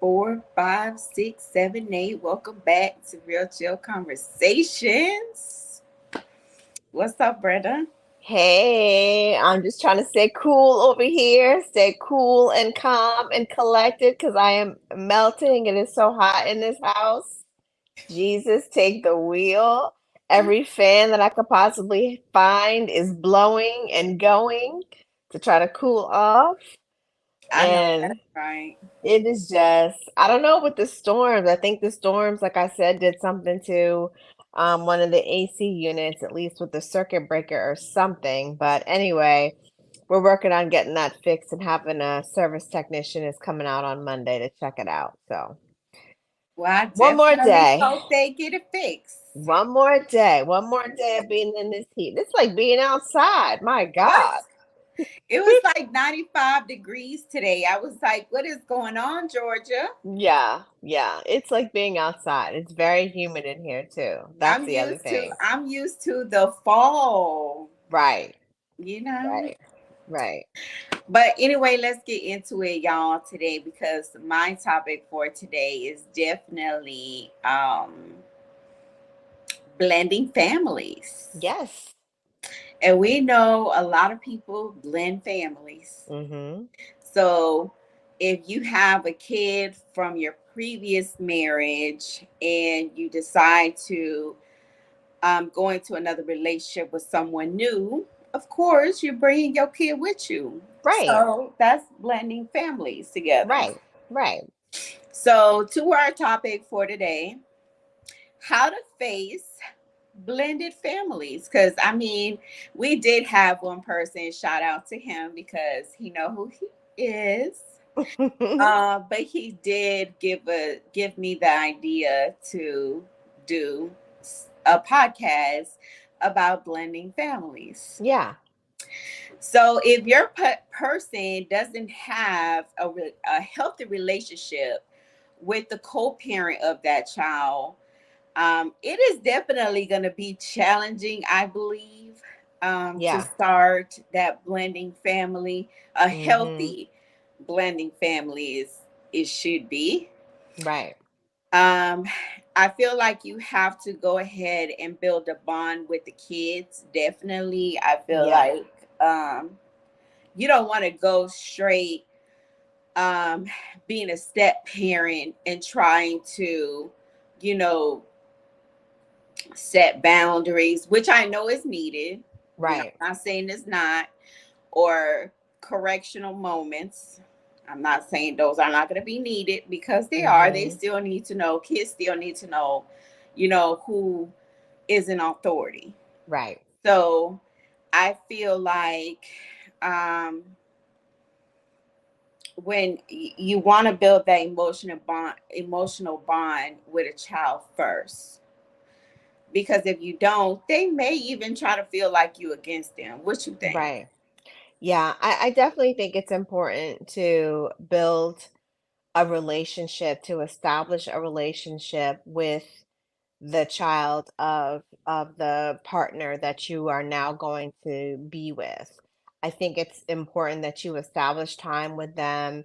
four, five, six, seven, eight. Welcome back to Real Chill Conversations. What's up, Brenda? Hey, I'm just trying to stay cool over here, stay cool and calm and collected because I am melting. It is so hot in this house. Jesus, take the wheel. Every fan that I could possibly find is blowing and going to try to cool off. I know that's And right. it is just, I don't know with the storms. I think the storms, like I said, did something to one of the AC units, at least with the circuit breaker or something. But anyway, we're working on getting that fixed and having a service technician is coming out on Monday to check it out. So Well, I one more definitely day, hope they get it fixed. one more day of being in this heat. It's like being outside. My What? God. It was like 95 degrees today. I was like, what is going on, Georgia? Yeah, yeah. It's like being outside. It's very humid in here too. That's the other thing. I'm used to the fall, Right, you know? right, right. But anyway, let's get into it, y'all, today because my topic for today is definitely blending families. Yes. And we know a lot of people blend families. Mm-hmm. So if you have a kid from your previous marriage and you decide to go into another relationship with someone new, of course, you're bringing your kid with you. Right, So that's blending families together. right, right. So, to our topic for today, how to face blended families. Because I mean, we did have one person, shout out to him because he know who he is. But he did give me the idea to do a podcast about blending families. Yeah, So if your person doesn't have a healthy relationship with the co-parent of that child, it is definitely going to be challenging, I believe, to yeah. start that blending family. A Mm-hmm. healthy blending family is it should be. Right. Um, I feel like you have to go ahead and build a bond with the kids. Definitely, I feel Yeah. like you don't want to go straight um, being a step parent and trying to, you know, set boundaries, which I know is needed. You know, Right. I'm not saying it's not, or correctional moments. I'm not saying those are not going to be needed because they are. They Mm-hmm. still need to know, kids still need to know, who is in authority. Right. So I feel like um, when you want to build that emotional bond with a child first, because if you don't, they may even try to feel like you against them. What you think? Right. Yeah, I definitely think it's important to build a relationship, to establish a relationship with the child of the partner that you are now going to be with. I think it's important that you establish time with them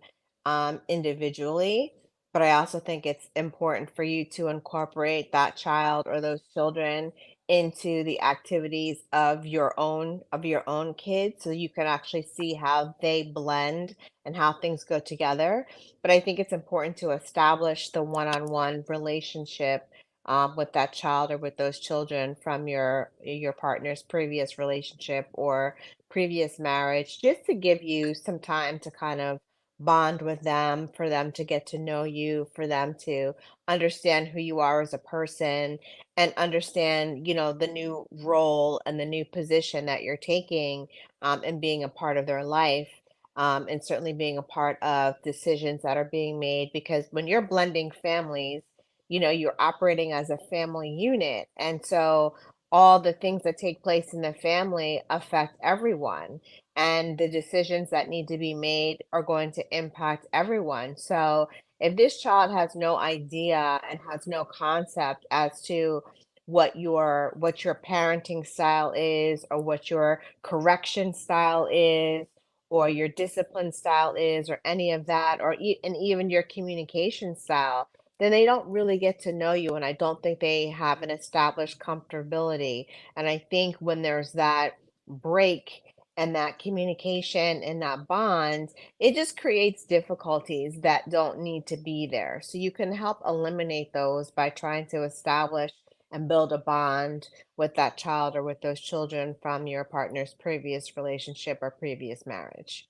individually, but I also think it's important for you to incorporate that child or those children into the activities of your own kids so you can actually see how they blend and how things go together. But I think it's important to establish the one-on-one relationship with that child or with those children from your partner's previous relationship or previous marriage, just to give you some time to kind of bond with them, for them to get to know you, for them to understand who you are as a person and understand, the new role and the new position that you're taking and being a part of their life. And certainly being a part of decisions that are being made because when you're blending families, you're operating as a family unit. And so all the things that take place in the family affect everyone. And the decisions that need to be made are going to impact everyone. So if this child has no idea and has no concept as to what your parenting style is or what your correction style is or your discipline style is, or any of that, or and even your communication style, then they don't really get to know you. And I don't think they have an established comfortability. And I think when there's that break and that communication and that bond, it just creates difficulties that don't need to be there. So you can help eliminate those by trying to establish and build a bond with that child or with those children from your partner's previous relationship or previous marriage.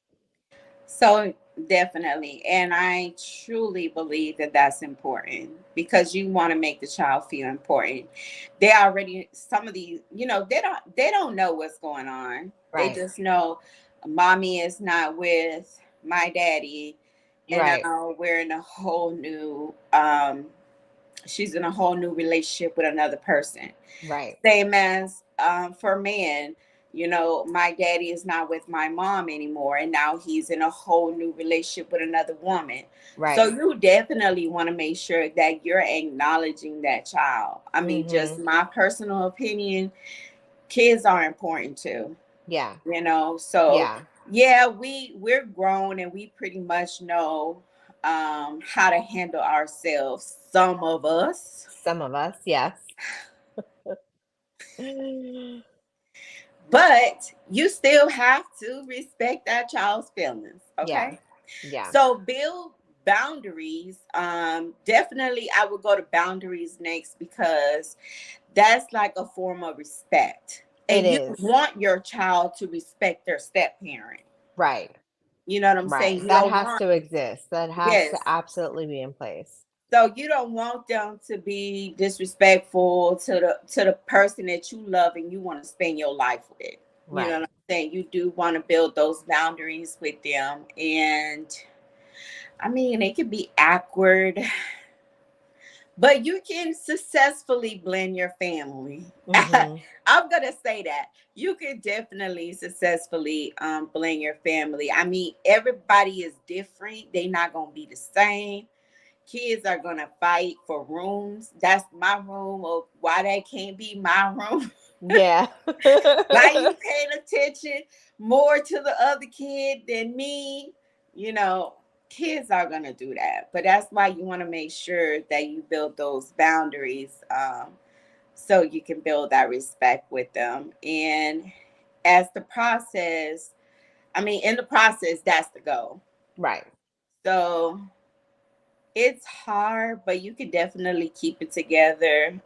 So definitely, and I truly believe that that's important because you want to make the child feel important. They already, some of these, they don't know what's going on. They Right. just know mommy is not with my daddy, and Right. now we're in a whole new she's in a whole new relationship with another person. Right. Same as for men, my daddy is not with my mom anymore, and now he's in a whole new relationship with another woman. So Right. you definitely want to make sure that you're acknowledging that child. I mean, just Mhm. my personal opinion, kids are important too. Yeah. So Yeah. yeah, we're grown and we pretty much know how to handle ourselves. Some of us. Some of us, yes. But you still have to respect that child's feelings, Yeah. okay? Yeah. So build boundaries. Definitely, I would go to boundaries next because that's like a form of respect. It And you is. want your child to respect their step parent. Right. You know what I'm saying? Right. You That don't has want, to exist. That has to yes. absolutely be in place. So you don't want them to be disrespectful to the person that you love and you want to spend your life with. You know what Right. I'm saying? You do want to build those boundaries with them. And I mean, it can be awkward, but you can successfully blend your family. Mhm. I'm gonna say that you can definitely successfully blend your family. I mean, everybody is different. They not gonna be the same. Kids are gonna fight for rooms. That's my room, or why that can't be my room. Yeah. Why you paying attention more to the other kid than me? You know, kids are gonna do that. But that's why you want to make sure that you build those boundaries, so you can build that respect with them. And as the process, I mean, in the process, that's the goal. Right. So it's hard, but you can definitely keep it together.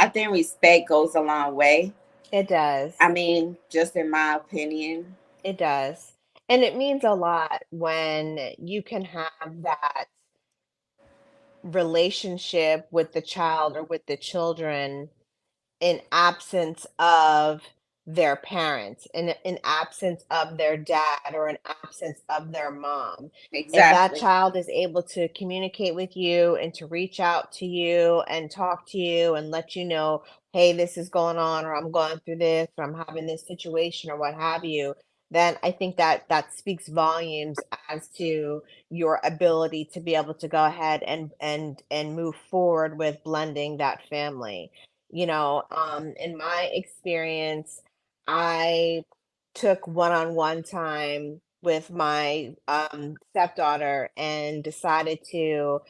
I think respect goes a long way. It I does. mean, just in my opinion. It does. And it means a lot when you can have that relationship with the child or with the children in absence of their parents, in absence of their dad or in absence of their mom. If that Exactly. child is able to communicate with you and to reach out to you and talk to you and let you know, hey, this is going on, or I'm going through this, or I'm having this situation, or what have you, then I think that that speaks volumes as to your ability to be able to go ahead and move forward with blending that family. In my experience, I took one-on-one time with my stepdaughter and decided to,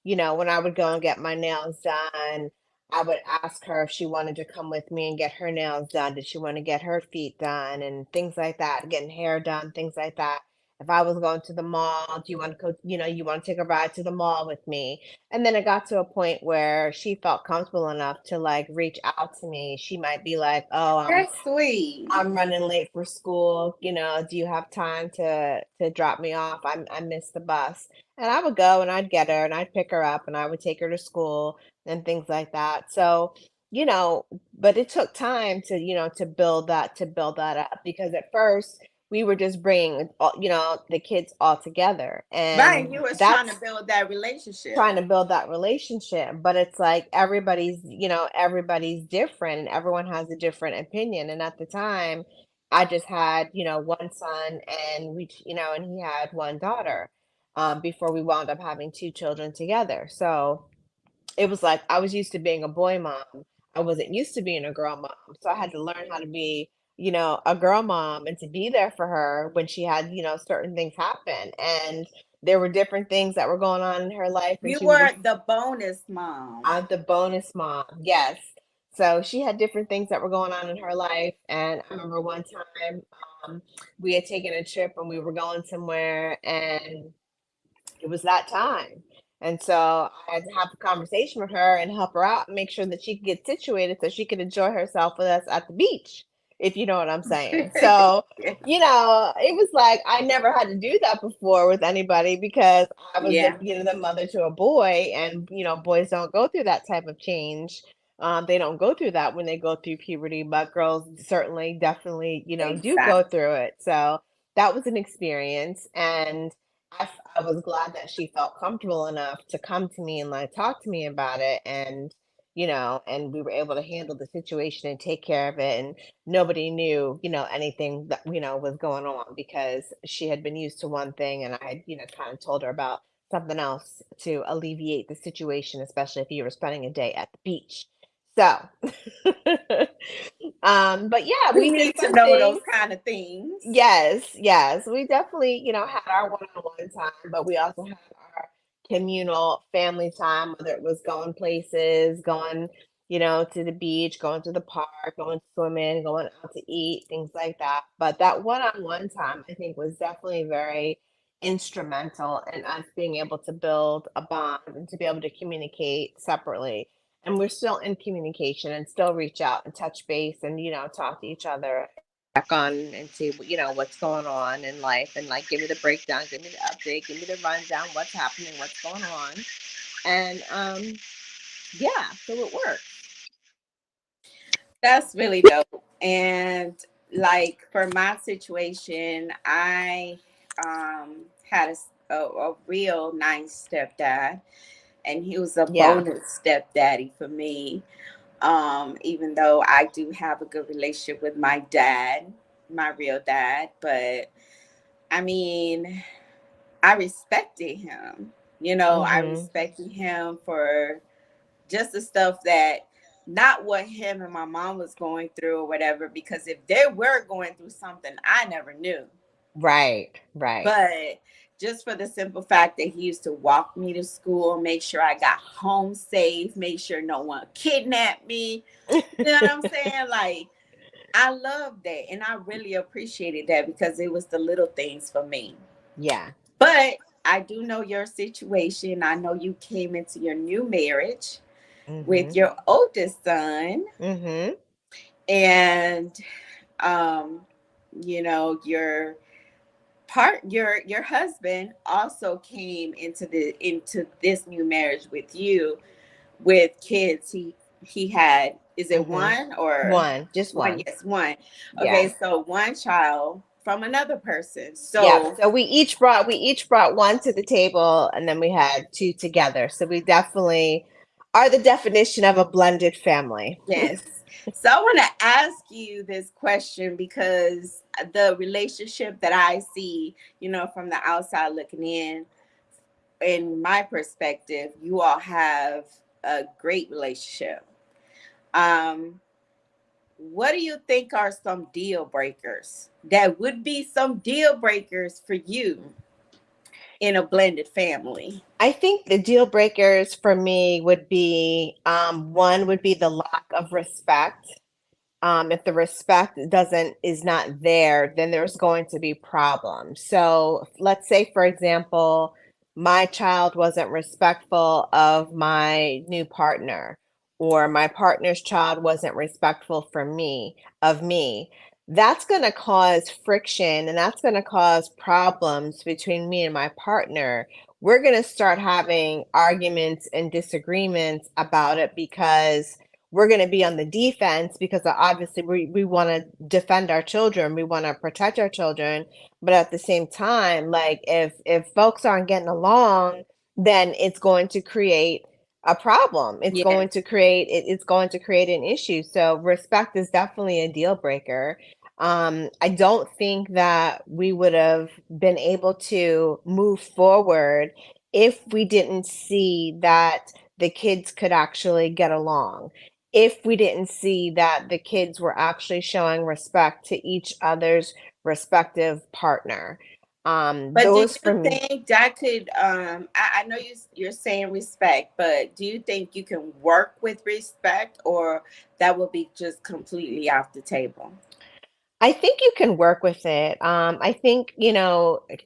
when I would go and get my nails done, I would ask her if she wanted to come with me and get her nails done. Did she want to get her feet done and things like that, getting hair done, things like that. If I was going to the mall, do you want to go, you want to take a ride to the mall with me? And then it got to a point where she felt comfortable enough to like reach out to me. She might be like, "Oh, That's sweet. I'm running late for school. Do you have time to drop me off? I missed the bus." And I would go and I'd get her and I'd pick her up and I would take her to school and things like that. So, but it took time to build that up, because at first we were just bringing the kids all together, Right. and You was trying to that's build that relationship. trying to build that relationship. But it's like everybody's different and everyone has a different opinion. And at the time I just had one son, and and he had one daughter, before we wound up having two children together. So it was like I was used to being a boy mom. I wasn't used to being a girl mom. So I had to learn how to be a girl mom and to be there for her when she had, certain things happen. And there were different things that were going on in her life and You she was were the bonus mom. the bonus mom. Yes. So she had different things that were going on in her life. And I remember one time um, we had taken a trip and we were going somewhere and it was that time. And so I had to have a conversation with her and help her out and make sure that she could get situated so she could enjoy herself with us at the beach, if you know what I'm saying. So, it was like I never had to do that before with anybody because I was Yeah, the mother to a boy, and boys don't go through that type of change. They don't go through that when they go through puberty, but girls certainly, definitely, do go exactly. through it. So that was an experience, and I was glad that she felt comfortable enough to come to me and like talk to me about it, and we were able to handle the situation and take care of it, and nobody knew anything that was going on because she had been used to one thing and I had kind of told her about something else to alleviate the situation, especially if you were spending a day at the beach. So but yeah, We we need did to fun know those things. kind of things. Yes, yes. We definitely, had our one-on-one time, but we also had our communal family time, whether it was going places, going, to the beach, going to the park, going swimming, going out to eat, things like that. But that one-on-one time, I think, was definitely very instrumental in us being able to build a bond and to be able to communicate separately. And we're still in communication and still reach out and touch base and, talk to each other back on and see what's going on in life and like give me the breakdown, give me the update, give me the rundown, what's happening, what's going on. And yeah, so it works. That's really dope. And like for my situation, I had a real nice stepdad, and he was a Yeah. bonus stepdaddy for me. Even though I do have a good relationship with my dad, my real dad, but I mean, I respected him. I Mhm. respected him for just the stuff that, not what him and my mom was going through or whatever, because if they were going through something, I never knew. Right, right. But just for the simple fact that he used to walk me to school, make sure I got home safe, make sure no one kidnapped me. You know what I'm saying? Like, I loved that. And I really appreciated that because it was the little things for me. Yeah. But I do know your situation. I know you came into your new marriage with Mhm. your oldest son, Mhm. and um your your husband also came into this new marriage with you with kids. He had, is it Mhm. one or One, just one? one. Yes, one. Yeah. Okay, so one child from another person. Yeah, So so we each brought one to the table and then we had two together. So we definitely are the definition of a blended family. yes. So I want to ask you this question because the relationship that I see, from the outside looking in my perspective, you all have a great relationship. Um, what do you think are some deal breakers that would be some deal breakers for you in a blended family? I think the deal breakers for me would be one would be the lack of respect. If the respect doesn't is not there, then there's going to be problems. So let's say, for example, my child wasn't respectful of my new partner, or my partner's child wasn't respectful for me of me. That's going to cause friction and that's going to cause problems between me and my partner. We're going to start having arguments and disagreements about it because we're going to be on the defense because obviously we want to defend our children, we want to protect our children, but at the same time, like if folks aren't getting along, then it's going to create a problem. Yes. It's going to create an issue. So respect is definitely a deal breaker. I don't think that we would have been able to move forward if we didn't see that the kids could actually get along. if we didn't see that the kids were actually showing respect to each other's respective partner. But do Those you for me. think that could I know you're saying respect, but do you think you can work with respect, or that would be just completely off the table? I think you can work with it. I think,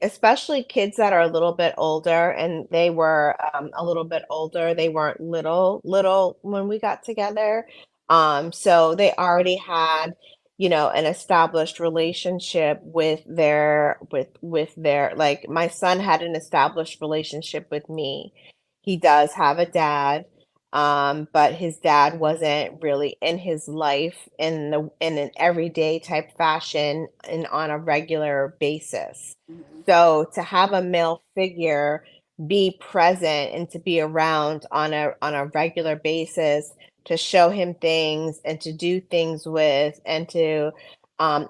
especially kids that are a little bit older, and they were a little bit older. They weren't little when we got together. So they already had, an established relationship with their, like my son had an established relationship with me. He does have a dad. But his dad wasn't really in his life in an everyday type fashion and on a regular basis. Mhm. So to have a male figure be present and to be around on a regular basis to show him things and to do things with and to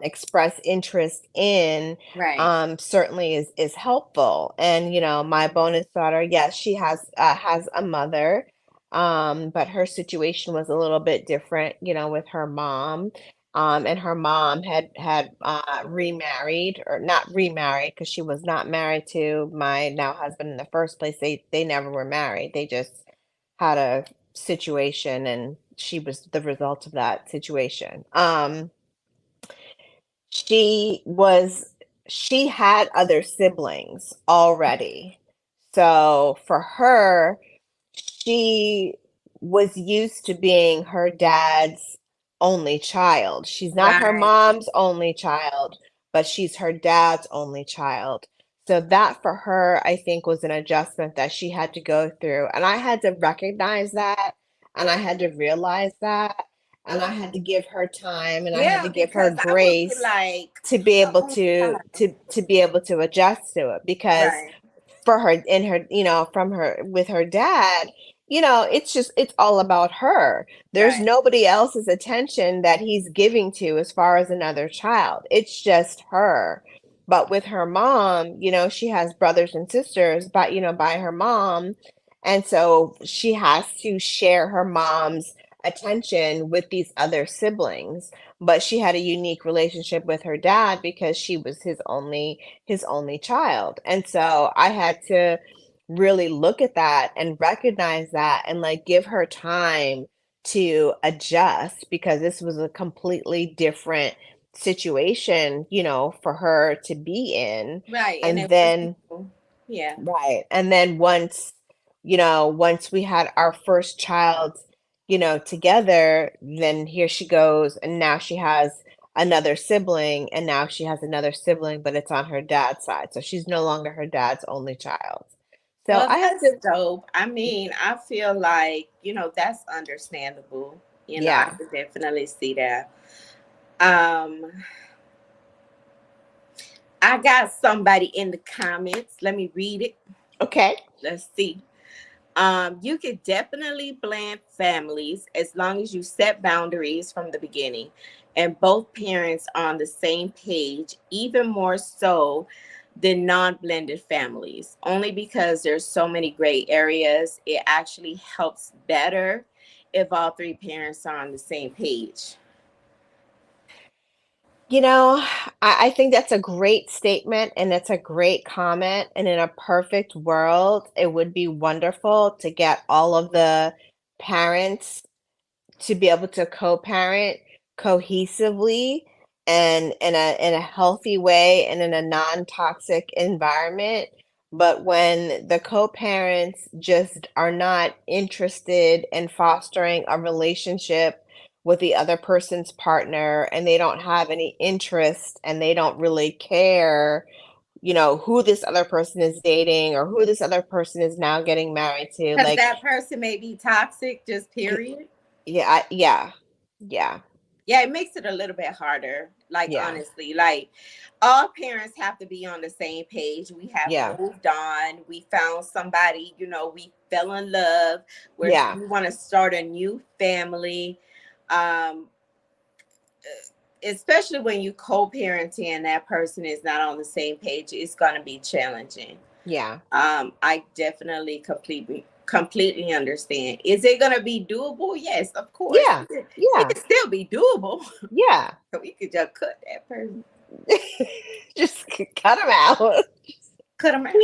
express interest in Right. certainly is helpful. And my bonus daughter, yes, she has a mother, but her situation was a little bit different, with her mom. And her mom had remarried, or not remarried, because she was not married to my now husband in the first place. They never were married. They just had a situation, and she was the result of that situation. She was she had other siblings already. So for her, she was used to being her dad's only child. She's not her Right. mom's only child, but she's her dad's only child. So that for her, I think, was an adjustment that she had to go through. And I had to recognize that, and I had to realize that, and I had to give her time, and I had to Yeah, give her because I would be grace like, to be the able only to child. to be able to adjust to it, because Right. for her in her from her with her dad, it's all about her. There's Right. nobody else's attention that he's giving to as far as another child. It's just her. But with her mom, she has brothers and sisters by her mom, and so she has to share her mom's attention with these other siblings. But she had a unique relationship with her dad because she was his only child. And so I had to really look at that and recognize that, and like give her time to adjust, because this was a completely different situation, for her to be in. Right. And And it was then new. Yeah. right. And then once we had our first child, together, then here she goes, and now she has another sibling, and now she has another sibling, but it's on her dad's side. So she's no longer her dad's only child. So Well, I had that's to, dope. I mean, I feel like, that's understandable. I yeah. could definitely see that. Um, I got somebody in the comments. Let me read it. Okay. Let's see. You could definitely blend families as long as you set boundaries from the beginning and both parents are on the same page, even more so than non-blended families. Only because there's so many gray areas, it actually helps better if all three parents are on the same page. You know, I think that's a great statement, and it's a great comment. And in a perfect world, it would be wonderful to get all of the parents to be able to co-parent cohesively and in a healthy way and in a non-toxic environment. But when the co-parents just are not interested in fostering a relationship with the other person's partner, and they don't have any interest, and they don't really care, who this other person is dating or who this other person is now getting married to, Because like, that person may be toxic, just period. yeah, yeah, yeah, Yeah, it makes it a little bit harder. Like, yeah, honestly, like all parents have to be on the same page. We have yeah, moved on. We found somebody, we fell in love. yeah, We want to start a new family. Um, Especially when you co-parenting and that person is not on the same page, it's gonna be challenging. yeah. I definitely completely understand. Is it gonna be doable? Yes, of course. Yeah. It Yeah. can still be doable. Yeah. So we could just cut that person, Just cut them out. cut them out.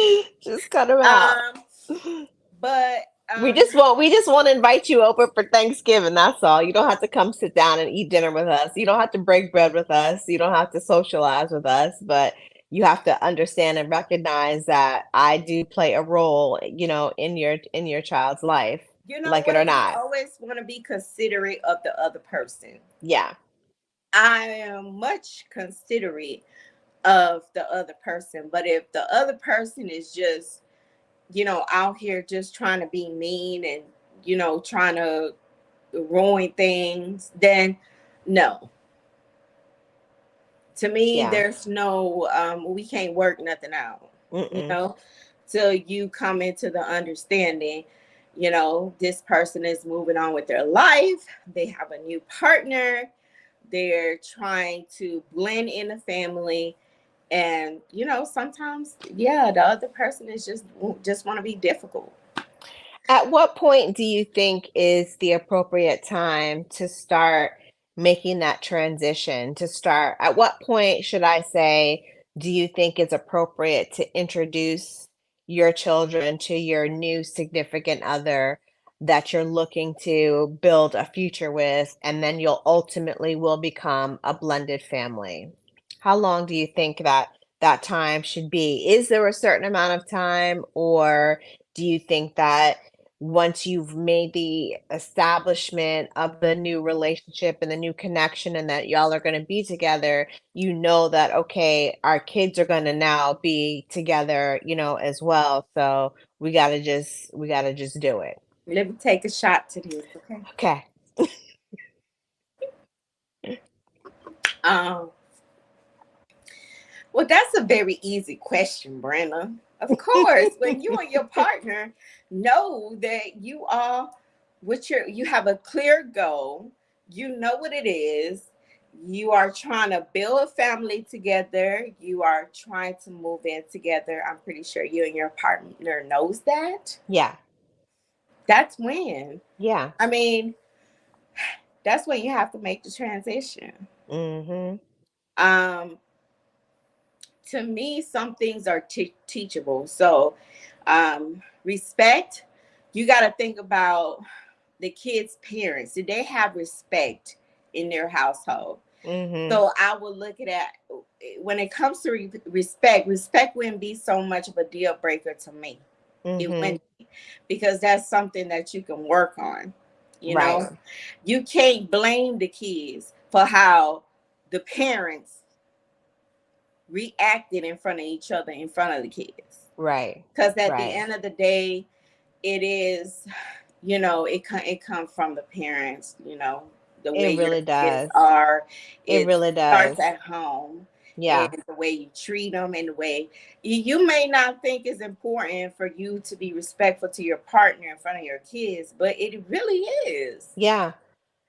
Just cut them out. Um, but We um, just want we just want to invite you over for Thanksgiving. That's all. You don't have to come sit down and eat dinner with us. You don't have to break bread with us. You don't have to socialize with us, but you have to understand and recognize that I do play a role, in your child's life, you know like it or what? You not. always want to be considerate of the other person. Yeah. I am much considerate of the other person, but if the other person is just, out here just trying to be mean and, trying to ruin things, then no. To me, Yeah. there's no, we can't work nothing out, you Mm-mm. know, till you come into the understanding, this person is moving on with their life. They have a new partner. They're trying to blend in the family. And, sometimes, yeah, the other person is just want to be difficult. At what point do you think is the appropriate time to start making that transition? At what point should I say, do you think it's appropriate to introduce your children to your new significant other that you're looking to build a future with, and then you'll ultimately will become a blended family? How long do you think that time should be? Is there a certain amount of time, or do you think that once you've made the establishment of the new relationship and the new connection and that y'all are going to be together, you know that, okay, our kids are going to now be together, as well. So we got to just do it. Let me take a shot to this, okay? Okay. Um, well, that's a very easy question, Brenda. Of course, when you and your partner know that you have a clear goal, you know what it is. You are trying to build a family together. You are trying to move in together. I'm pretty sure you and your partner knows that. Yeah. That's when. Yeah. I mean, that's when you have to make the transition. Mhm. Um, to me, some things are teachable. So, respect, you got to think about the kids' parents. Did they have respect in their household? Mhm. So, I would look at that when it comes to respect wouldn't be so much of a deal breaker to me. It Mhm. wouldn't be, because that's something that you can work on. You Right. know, you can't blame the kids for how the parents reacted in front of each other in front of the kids, Right. because at the Right. end of the day it is, it comes from the parents, the way It your really kids does. are. It It really starts does. at home, and Yeah. the way you treat them, and the way you may not think it's important for you to be respectful to your partner in front of your kids, but it really is. Yeah.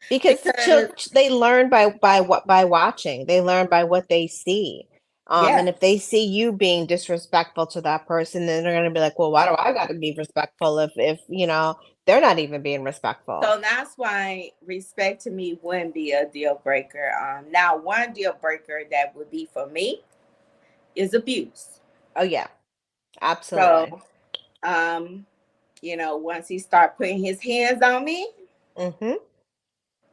Because Because they learn by watching. They learn by what they see. And if yes. they see you being disrespectful to that person, then they're gonna be like, "Well, why do I got to be respectful if they're not even being respectful?" So that's why respect to me wouldn't be a deal breaker. Now, one deal breaker that would be for me is abuse. Oh yeah, So, absolutely. um, once he start putting his hands on me, Mhm.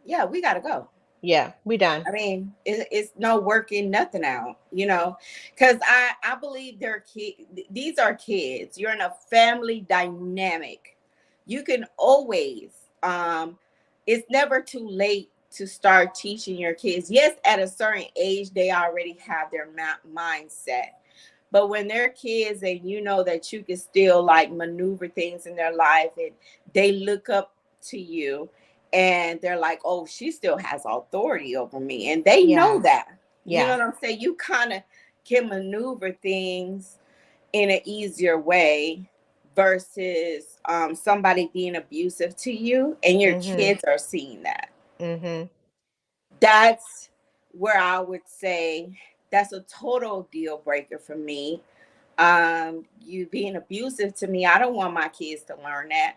yeah, we gotta go. Yeah, we done. I mean, it's no working nothing out, because I believe they're these are kids. You're in a family dynamic. You can always, it's never too late to start teaching your kids. Yes, at a certain age, they already have their mindset. But when they're kids and you know that you can still like maneuver things in their life, and they look up to you and they're like, oh, she still has authority over me. And they know Yeah. that. You know Yeah. what I'm saying? You kind of can maneuver things in an easier way versus somebody being abusive to you and your Mhm. kids are seeing that. Mhm. That's where I would say that's a total deal breaker for me. You being abusive to me, I don't want my kids to learn that.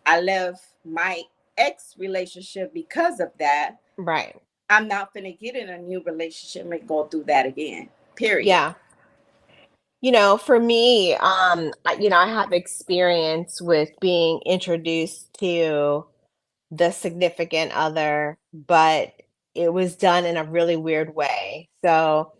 I left my ex relationship because of that. Right. I'm not going to get in a new relationship and go through that again. Period. Yeah. For me, I have experience with being introduced to the significant other, but it was done in a really weird way. So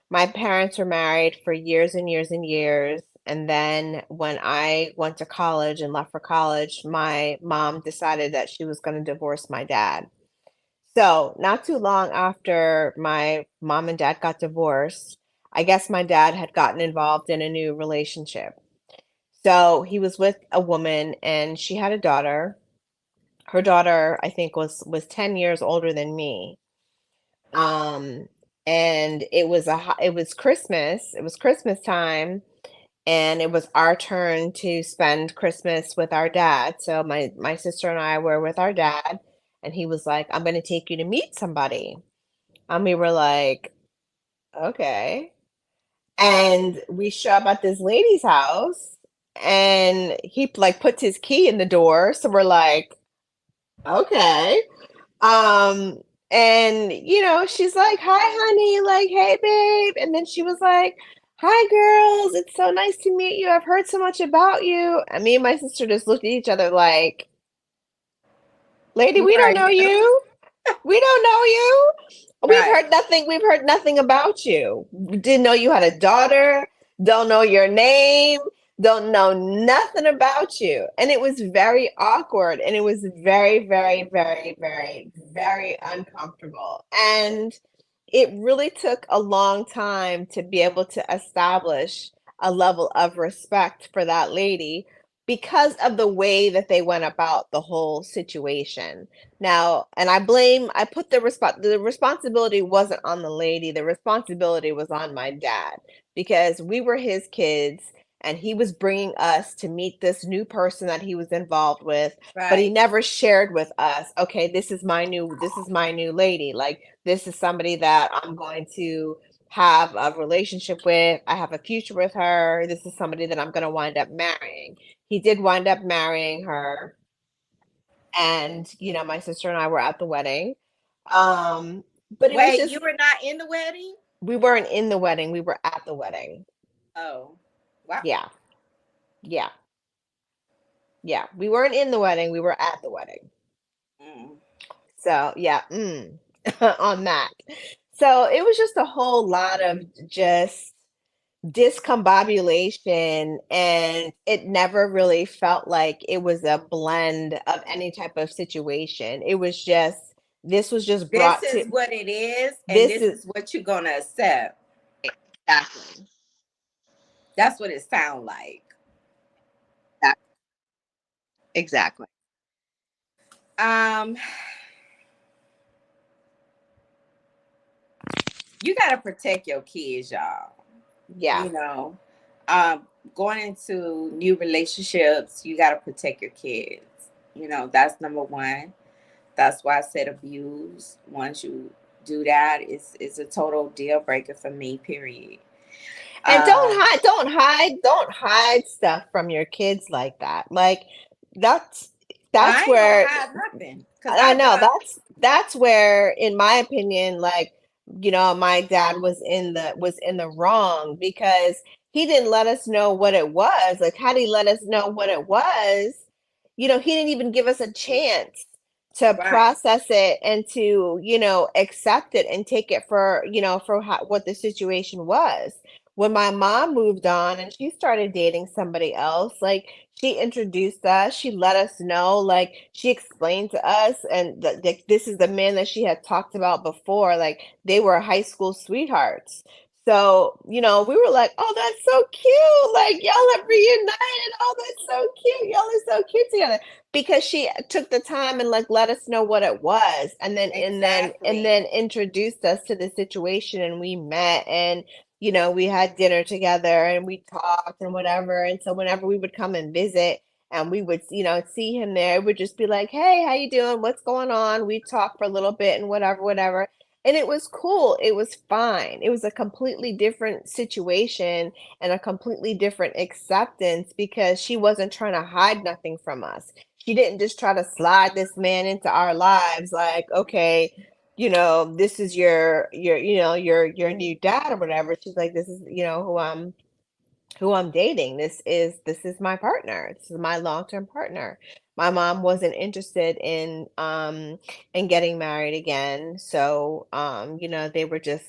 my parents were married for years and years and years. And then when I went to college and left for college, my mom decided that she was going to divorce my dad. So, not too long after my mom and dad got divorced, I guess my dad had gotten involved in a new relationship. So, he was with a woman and she had a daughter. Her daughter, I think, was 10 years older than me. Um, and it was Christmas. It was Christmas time, and it was our turn to spend Christmas with our dad. So my sister and I were with our dad, and he was like, "I'm going to take you to meet somebody." And we were like, "Okay." And we show up at this lady's house, and he like puts his key in the door. So we're like, "Okay." Um, and she's like, "Hi, honey," like, "Hey, babe." And then she was like, "Hi, girls. It's so nice to meet you. I've heard so much about you." And me and my sister just looked at each other like, "Lady, we don't Right. know you. We don't know you. We've Right. heard nothing. We've heard nothing about you. We didn't know you had a daughter. Don't know your name. Don't know nothing about you." And it was very awkward, and it was very, very, very, very, very uncomfortable. And it really took a long time to be able to establish a level of respect for that lady because of the way that they went about the whole situation. Now, and I put the responsibility wasn't on the lady, the responsibility was on my dad because we were his kids and he was bringing us to meet this new person that he was involved with, but he Right. never shared with us, "Okay, this is my new lady. Like this is somebody that I'm going to have a relationship with. I have a future with her. This is somebody that I'm going to wind up marrying." He did wind up marrying her, and my sister and I were at the wedding. Um, but it was Wait, you just were not in the wedding? we weren't in the wedding, we were at the wedding. Oh, wow. Yeah. Yeah. Yeah. We weren't in the wedding, we were at the wedding. Mm. So, yeah, on that. So, it was just a whole lot of just discombobulation, and it never really felt like it was a blend of any type of situation. It was just this was just This brought to is what it is, and this this is is what you're gonna accept. exactly. That's what it sounds like. That exactly. Um, you gotta protect your kids, y'all. Yeah. You know, um, going into new relationships, you gotta protect your kids. That's number one. That's why I said abuse. Once you do that, it's a total deal breaker for me. Period. And Um, don't hide stuff from your kids like that. Like that's that's I ain't gonna where hide nothing because I I know got that's where, in my opinion, like, my dad was in the wrong because he didn't let us know what it was. Like, had he let us know what it was, he didn't even give us a chance to right. process it and to, accept it and take it for, what the situation was. When my mom moved on and she started dating somebody else, like she introduced us, she let us know, like she explained to us, and like this is the man that she had talked about before, like they were high school sweethearts. So, we were like, "Oh, that's so cute. Like y'all have reunited. Oh, that's so cute. Y'all are so cute together." Because she took the time and like let us know what it was, and Exactly. then introduced us to the situation, and we met, and we had dinner together and we talked and whatever. And so whenever we would come and visit and we would, see him there, it would just be like, "Hey, how you doing? What's going on?" We talk for a little bit and whatever, whatever. and it was cool. It was fine. It was a completely different situation and a completely different acceptance because she wasn't trying to hide nothing from us. She didn't just try to slide this man into our lives like, okay, this is your new dad or whatever. She's like, this is, who I'm dating. This is my partner. This is my long-term partner. My mom wasn't interested in getting married again. So they were just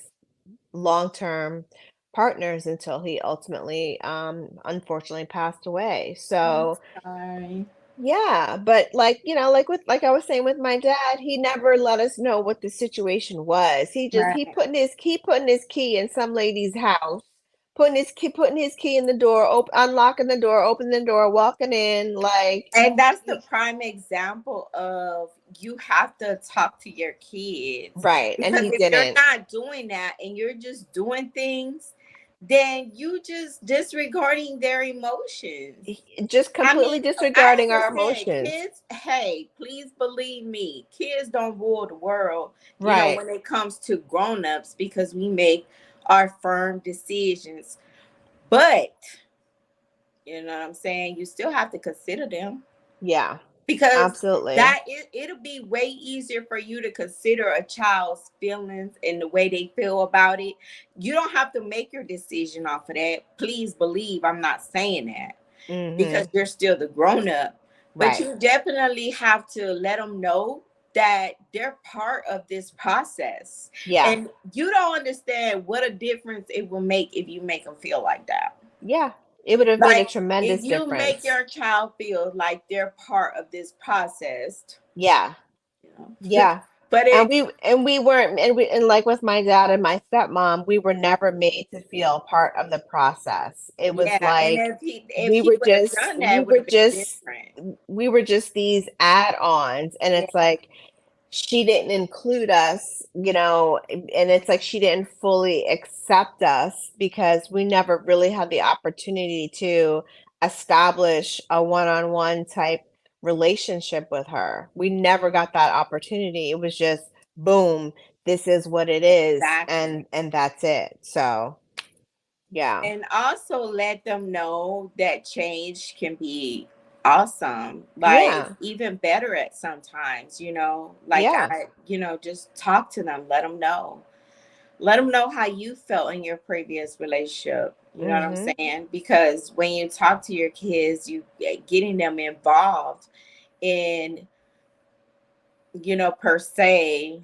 long-term partners until he ultimately unfortunately passed away. I'm So sorry. yeah, but like I was saying with my dad, he never let us know what the situation was. He Right. putting his key in some lady's house, putting his key in the door, unlocking the door, opening the door, walking in, like And that's the y- prime example of you have to talk to your kids, right, and because he if you're didn't. not doing that and you're just doing things, then you just disregarding their emotions. Just I mean, completely as disregarding I our said, emotions. kids, hey, please believe me, kids don't rule the world, Right. when it comes to grown-ups, because we make our firm decisions. But, you know what I'm saying? You still have to consider them, Yeah, because absolutely. it'll be way easier for you to consider a child's feelings and the way they feel about it. You don't have to make your decision off of that. Please believe I'm not saying that, because Mm-hmm. you're still the grown up. But Right. you definitely have to let them know that they're part of this process. Yeah. And you don't understand what a difference it will make if you make them feel like that. Yeah. It would have made a Like, if tremendous you make difference. your child feel like they're part of this process, Yeah. you know. Yeah. But And it, we weren't and like with my dad and my stepmom, we were never made to feel part of the process. It was yeah, and like we were would have just done that, we it would were have been just different. we were just these add-ons, and Yeah, it's like she didn't include us, and it's like she didn't fully accept us because we never really had the opportunity to establish a one-on-one type relationship with her. We never got that opportunity. It was just boom, this is what it is, exactly. and that's it. So, yeah. And also let them know that change can be awesome, like Yeah. even better at sometimes, like Yeah. just talk to them, let them know how you felt in your previous relationship. You know what I'm Mhm. saying? Because when you talk to your kids, you getting them involved in, per se,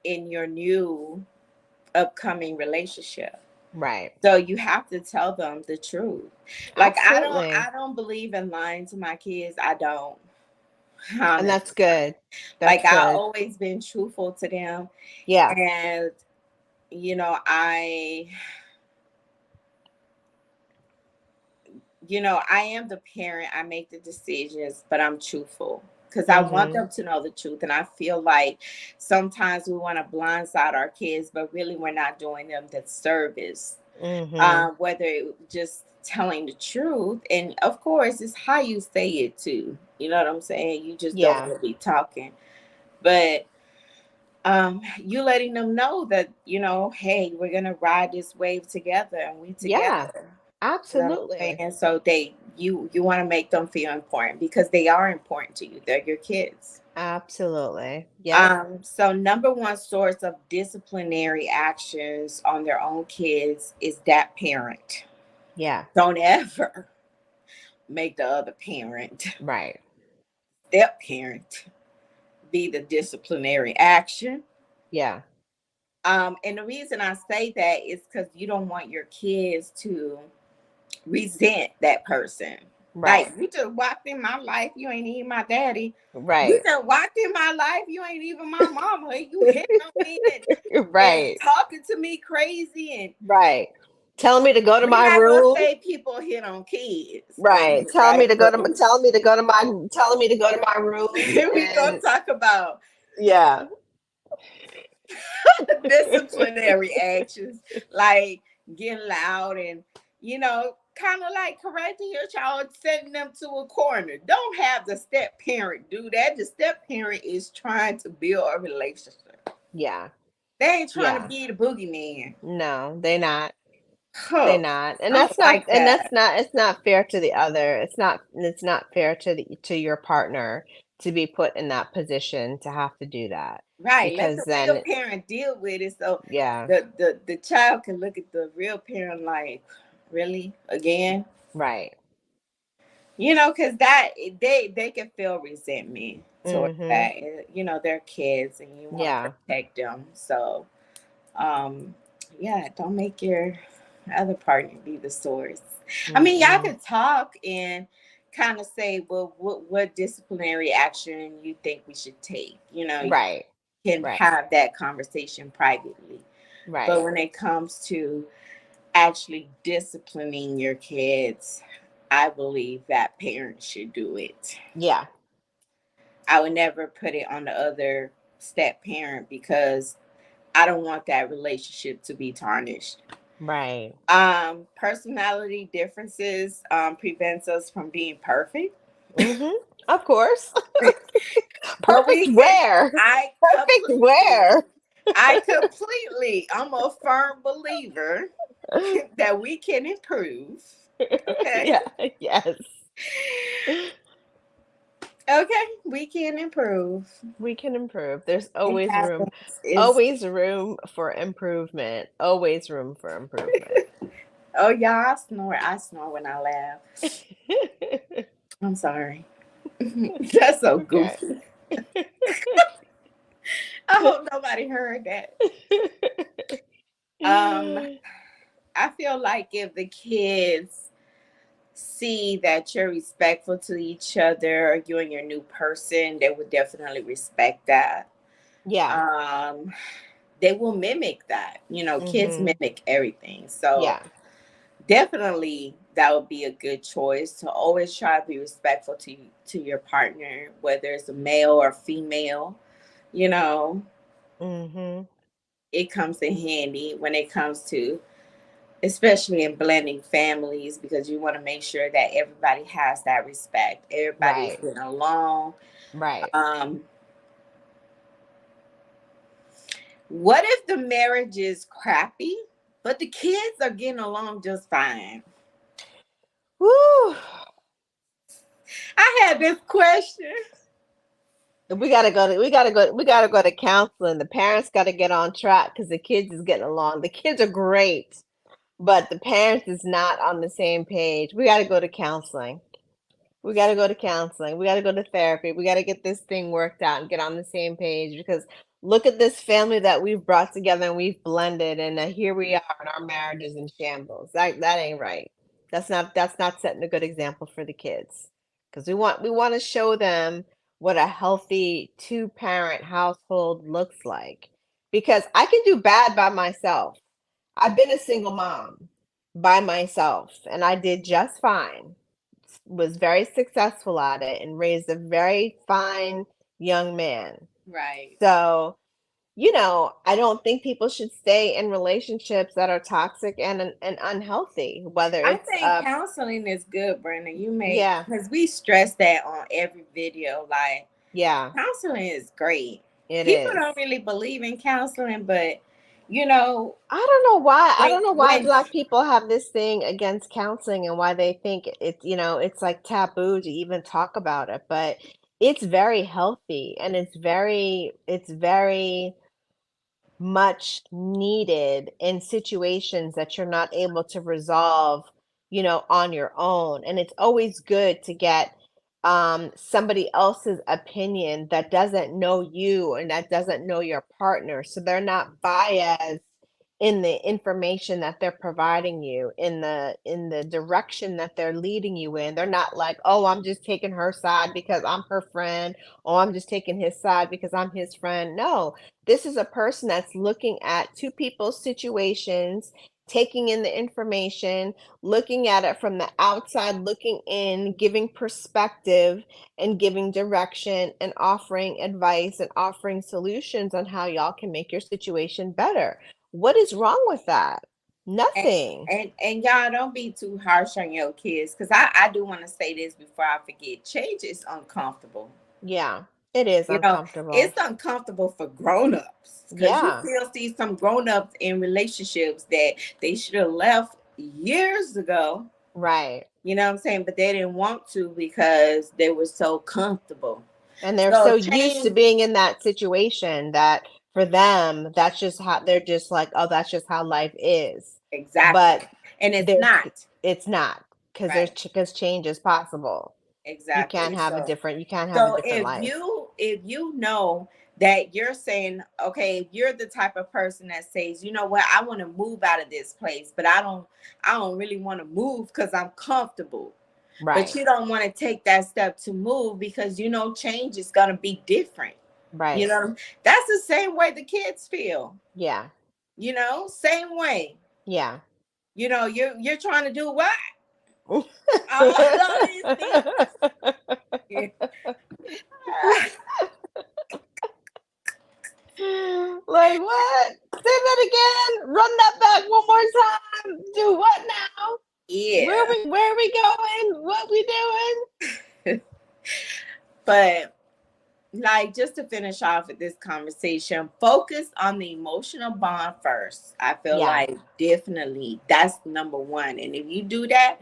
in your new upcoming relationship. Right. So you have to tell them the truth. Like, I don't Absolutely. I don't believe in lying to my kids. I don't. And Honestly. that's good. Like, That's I good. always been truthful to them. Yeah. And I I am the parent. I make the decisions, but I'm truthful because I want Mhm. them to know the truth. And I feel like sometimes we want to blindside our kids, but really we're not doing them the service. Mhm. Whether just telling the truth, and of course, it's how you say it too. You know what I'm saying? You just don't Yeah. want to be talking, but you letting them know that hey, we're gonna ride this wave together, and we Yeah. together. You know what I'm Absolutely. saying? So you want to make them feel important because they are important to you. They're your kids. Absolutely. Yep. So number one source of disciplinary actions on their own kids is that parent. Yeah. Don't ever make the other parent, Right. step parent, be the disciplinary action. Yeah. And the reason I say that is because you don't want your kids to resent that person. Like, Right. you just walked in my life, you ain't even my daddy. You Right. just walked in my life, you ain't even my mama. You hit on me and Right. talking to me crazy. And Right. Telling me to go to we're my not gonna room. say people hit on kids on Right. here, right? But Telling me to go to my room we gonna and talk about yeah. disciplinary actions, like getting loud and kind of like correcting your child, setting them to a corner. Don't have the step parent do that. The step parent is trying to build a relationship. Yeah. They ain't trying to Yeah. be the boogeyman. No, they not. They Huh. not. And I don't like that. it's not fair to the other. It's not fair to to your partner to be put in that position to have to do that. Right. Let Because the real then parent deal with it so yeah, the child can look at the real parent like, really? Again? right. Because they can feel resentment towards Mhm. that. They're kids and you want to Yeah. protect them. So um yeah, don't make your other partner be the source. I mean, y'all Mm-mm. could talk and kind of say, well, what disciplinary action you think we should take. You Right. can Right. have that conversation privately. But Right. when it comes to actually disciplining your kids, I believe that parents should do it. Yeah. I would never put it on the other step parent because I don't want that relationship to be tarnished. Right. Personality differences prevents us from being perfect. Mhm. Of course. But Perfect we can where? I Perfect completely where? I'm a firm believer that we can improve. Okay. Yeah. Yes. Okay, we can improve. We can improve. There's It happens. always room for improvement. Always room for improvement. Oh, yeah, I snore. I snore when I laugh. I'm sorry. That's so Okay. goofy. I hope nobody heard that. Um, I feel like if the kids see that you're respectful to each other, you and your new person, they would definitely respect that. Yeah. Um, they will mimic that. Kids Mhm. mimic everything. So Yeah. definitely that would be a good choice to always try to be respectful to your partner, whether it's a male or female. You know, Mhm. it comes in handy when it comes to, especially in blending families, because you want to make sure that everybody has that respect. Everybody's Right. getting along. Right. Um, what if the marriage is crappy, but the kids are getting along just fine? Woo. I had this question. We gotta go to counseling. The parents gotta get on track because the kids is getting along. The kids are great, but the parents is not on the same page. We gotta go to counseling. We gotta go to counseling. We gotta go to therapy. We gotta get this thing worked out and get on the same page because look at this family that we've brought together and we've blended, and here we are, and our marriage is in shambles. That ain't right. That's not setting a good example for the kids because we want to show them what a healthy two-parent household looks like. Because I can do bad by myself. I've been a single mom by myself, and I did just fine, was very successful at it and raised a very fine young man. Right. So, I don't think people should stay in relationships that are toxic and unhealthy, whether I it's think counseling is good, Brenda. yeah, Because we stress that on every video. Like, yeah, counseling is great. it People is. don't really believe in counseling, but you know, I don't know why. I when don't know why when Black people have this thing against counseling and why they think it's like taboo to even talk about it, but it's very healthy and it's very much needed in situations that you're not able to resolve, on your own. And it's always good to get somebody else's opinion that doesn't know you and that doesn't know your partner. So they're not biased in the information that they're providing you, in the direction that they're leading you in. They're not like, "Oh, I'm just taking her side because I'm her friend. Oh, I'm just taking his side because I'm his friend." No, this is a person that's looking at two people's situations, taking in the information, looking at it from the outside, looking in, giving perspective and giving direction and offering advice and offering solutions on how y'all can make your situation better. What is wrong with that? and Nothing. and y'all don't be too harsh on your kids, because I do want to say this before I forget. Change is uncomfortable. Yeah. It is You know, uncomfortable. it's uncomfortable for grown-ups because you Yeah, still see some grown-ups in relationships that they should have left years ago. right. You know what I'm saying? But they didn't want to because they were so comfortable. And they're So so used to change, being in that situation that for them, that's just how they're just like, oh, that's just how life is. exactly. But And it's there's not. it's not, because Right. because change is possible. Exactly. So You can't have a so different life. if you know that you're saying, okay, you're the type of person that says, you know what, I want to move out of this place, but I don't really want to move because I'm comfortable. But Right. you don't want to take that step to move because you know change is gonna be different. You Right. know, that's the same way the kids feel. Yeah. You know, same way. Yeah. You know, you're trying to do what? All these things. Like what? Say that again. Run that back one more time. Do what now? Yeah. Where are we going? What we doing? But like just to finish off with this conversation, focus on the emotional bond first. I feel Yeah, like definitely that's number one. And if you do that,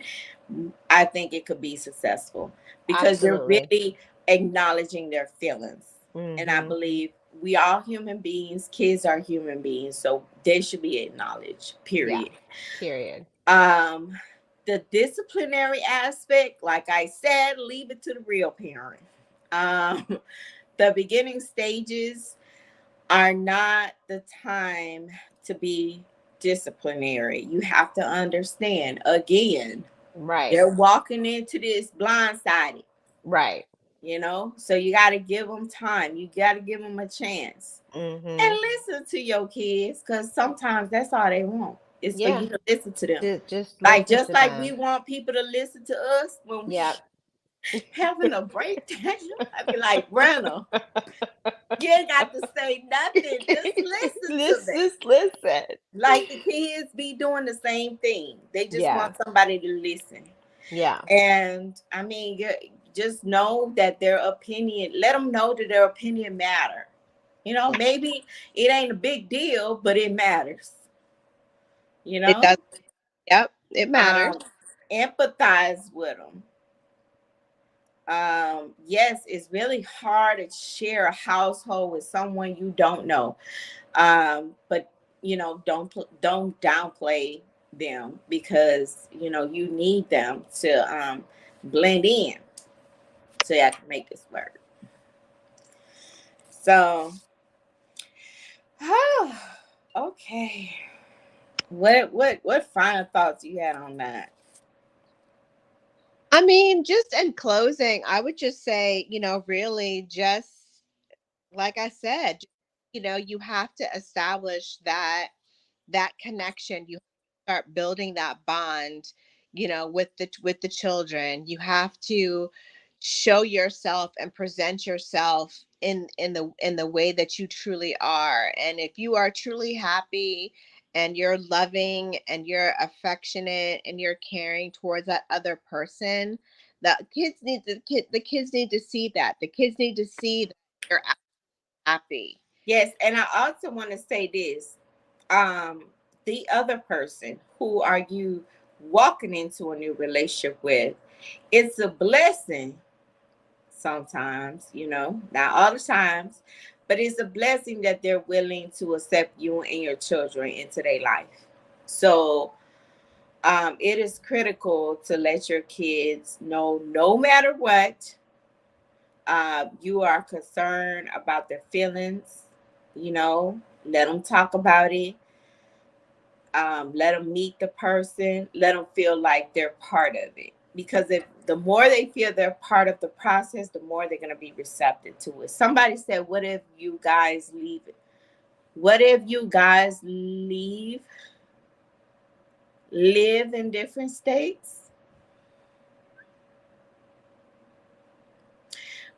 I think it could be successful because you're absolutely. really acknowledging their feelings. And I Mm-hmm. believe we are human beings, kids are human beings, so they should be acknowledged, Yeah. period. Period. Um, the disciplinary aspect, like I said, leave it to the real parent. Um, the beginning stages are not the time to be disciplinary. You have to understand, again, Right. they're walking into this blindsided, Right. so you got to give them time. You got to give them a chance and Mm-hmm. listen to your kids because sometimes that's all they want is for Yeah. you to listen to them. Just Like, listen just to like we them. want people to listen to us when we Yep. having a breakdown. I'd be like, Brenna, you ain't got to say nothing. Just listen to Let's them. just listen. Like the kids be doing the same thing. They just Yeah. want somebody to listen. Yeah. And I mean, just know that their opinion, let them know that their opinion matter. Maybe it ain't a big deal, but it matters. You It know, does. Yep. It matters. um, empathize with them. Yes, it's really hard to share a household with someone you don't know. But don't downplay them because you need them to blend in so I can make this work. So, okay. What final thoughts you had on that? I mean, just in closing, I would just say, really just like I said, you have to establish that connection. You start building that bond, with the children. You have to show yourself and present yourself in the way that you truly are. And if you are truly happy and you're loving and you're affectionate and you're caring towards that other person, the kids need to see that. The kids need to see that you're happy. Yes, and I also want to say this. Um, the other person who are you walking into a new relationship with, it's a blessing sometimes, not all the times, but it's a blessing that they're willing to accept you and your children into their life. So it is critical to let your kids know no matter what, you are concerned about their feelings, let them talk about it. Let them meet the person, let them feel like they're part of it. Because if the more they feel they're part of the process, the more they're going to be receptive to it. Somebody said, what if you guys leave it? What if you guys live in different states?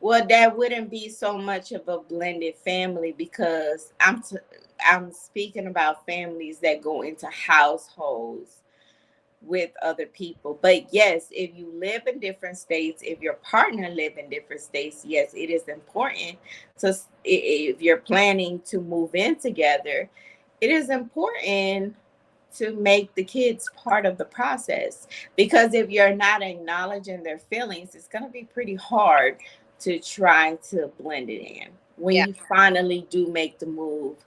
Well, that wouldn't be so much of a blended family because I'm speaking about families that go into households with other people. But yes, if you live in different states, if your partner live in different states, yes, it is important to, if you're planning to move in together, it is important to make the kids part of the process, because if you're not acknowledging their feelings, it's going to be pretty hard to try to blend it in when Yeah. you finally do make the move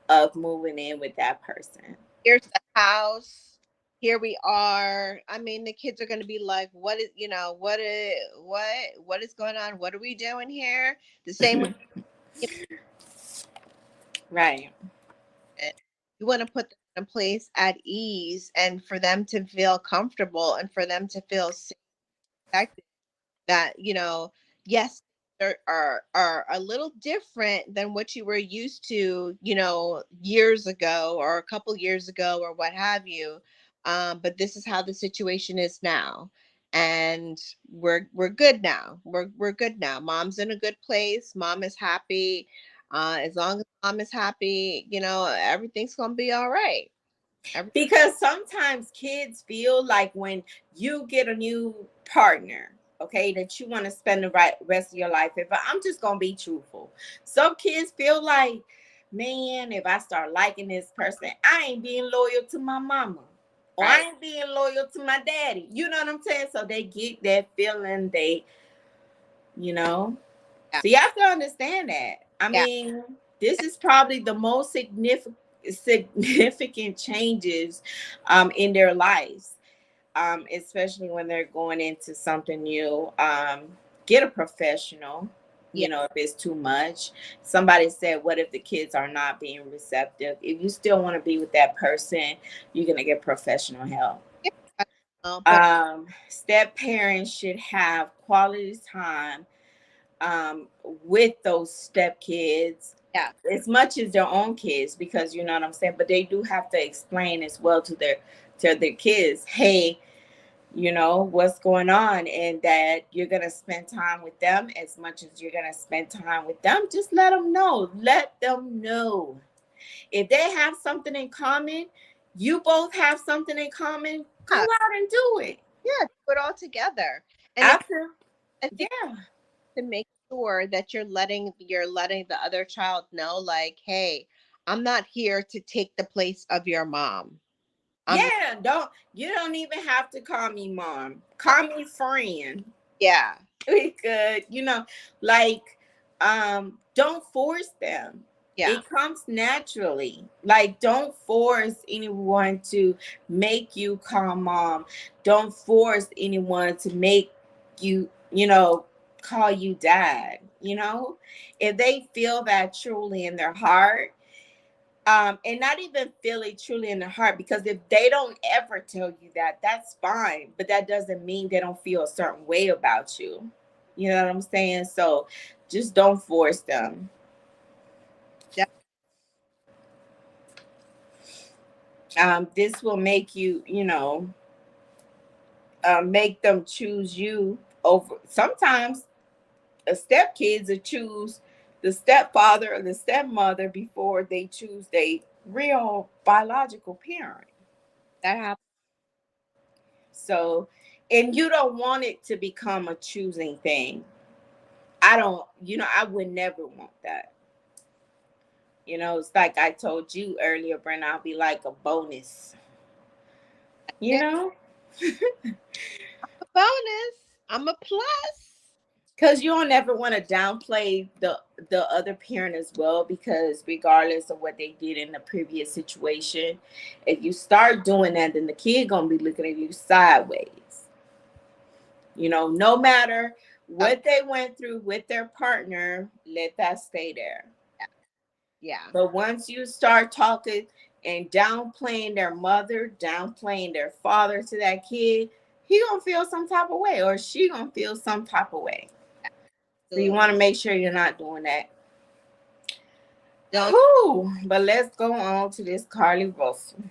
of moving in with that person. Here's the house. Here we are. I mean, the kids are going to be like, "What is, what is going on? What are we doing here?" The same way, you Right. know, you want to put them in a place at ease, and for them to feel comfortable, and for them to feel safe, that yes, are a little different than what you were used to, years ago or a couple years ago or what have you. But this is how the situation is now, and we're good now. We're good now. Mom's in a good place. Mom is happy. As long as mom is happy, everything's gonna be all right. Every- Because sometimes kids feel like when you get a new partner, okay, that you want to spend the right rest of your life with. But I'm just gonna be truthful. Some kids feel like, man, if I start liking this person, I ain't being loyal to my mama. Or I right. ain't being loyal to my daddy. You know what I'm saying? So they get that feeling, you know. Yeah. So you have to understand that. I Yeah. mean, this is probably the most significant changes in their lives, especially when they're going into something new. Get a professional. Yeah. If it's too much. Somebody said, what if the kids are not being receptive? If you still want to be with that person, you're going to get professional help. Yeah. But Step parents should have quality time with those step kids yeah. as much as their own kids, because you know what I'm saying. But they do have to explain as well to their kids, hey, what's going on, and that you're gonna spend time with them as much as you're gonna spend time with them. Just let them know. Let them know if they have something in common. You both have something in common. Go Yeah. out and do it. Yeah. Do it all together. And again, After, I think yeah. to make sure that you're letting the other child know, like, hey, I'm not here to take the place of your mom. I'm Yeah, you don't even have to call me mom. Call me friend. Yeah. We could, like don't force them. Yeah. It comes naturally. Like don't force anyone to make you call mom. Don't force anyone to make you, call you dad, If they feel that truly in their heart, and not even feel it truly in their heart, because if they don't ever tell you that, that's fine, but that doesn't mean they don't feel a certain way about you. You know what I'm saying? So just don't force them. Yeah. This will make you, make them choose you over. Sometimes a step kids will choose the stepfather or the stepmother before they choose their real biological parent. That happens. So, and you don't want it to become a choosing thing. I don't, I would never want that. It's like I told you earlier, Brent, I'll be like a bonus, you Yeah. know? A bonus. I'm a plus. Because you don't ever want to downplay the other parent as well, because regardless of what they did in the previous situation, if you start doing that, then the kid gonna be looking at you sideways. No matter Um, what they went through with their partner, let that stay there. yeah. But once you start talking and downplaying their mother, downplaying their father to that kid, he gonna feel some type of way, or she gonna feel some type of way. So you Absolutely. want to make sure you're not doing that. Don't. Whew. But let's go on to this Carly Russell